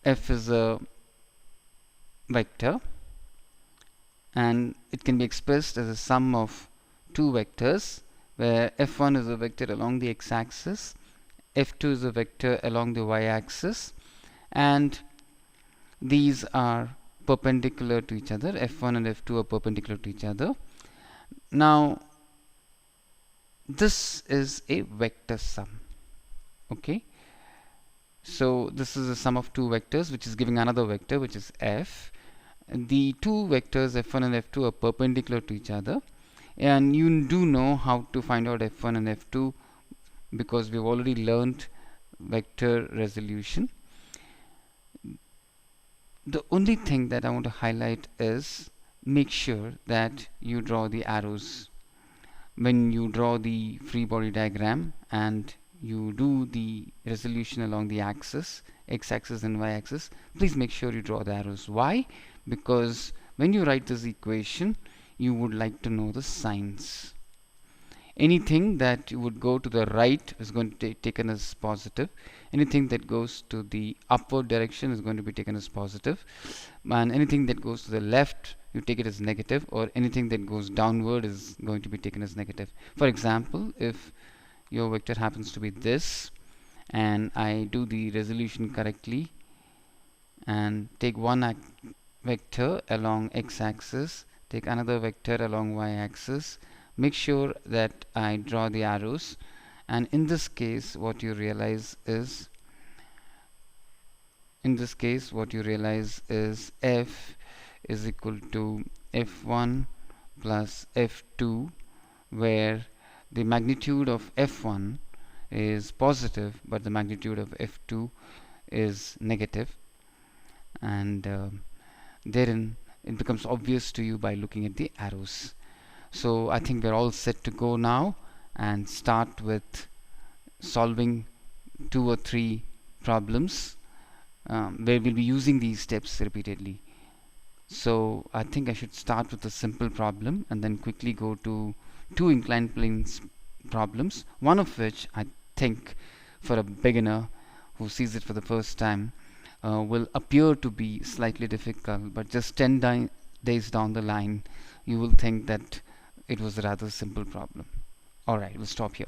f is a vector and it can be expressed as a sum of two vectors, where f1 is a vector along the x-axis, f2 is a vector along the y-axis, and these are perpendicular to each other. f1 and f2 are perpendicular to each other. Now this is a vector sum. Okay, so this is a sum of two vectors which is giving another vector which is f. The two vectors f1 and f2 are perpendicular to each other, and you do know how to find out f1 and f2 because we've already learned vector resolution. The only thing that I want to highlight is make sure that you draw the arrows when you draw the free body diagram and you do the resolution along the axis, x-axis and y-axis. Please make sure you draw the arrows. Why? Because when you write this equation you would like to know the signs. Anything that would go to the right is going to be taken as positive. Anything that goes to the upward direction is going to be taken as positive, and anything that goes to the left you take it as negative, or anything that goes downward is going to be taken as negative. For example, if your vector happens to be this and I do the resolution correctly and take one vector along x-axis, take another vector along y-axis, make sure that I draw the arrows, and in this case what you realize is f is equal to f1 plus f2, where the magnitude of f1 is positive but the magnitude of f2 is negative, and therein it becomes obvious to you by looking at the arrows. So I think we're all set to go now and start with solving 2 or 3 problems where we'll be using these steps repeatedly. So I think I should start with a simple problem and then quickly go to 2 inclined planes problems, one of which I think for a beginner who sees it for the first time will appear to be slightly difficult, but just 10 days down the line you will think that it was a rather simple problem. Alright, we'll stop here.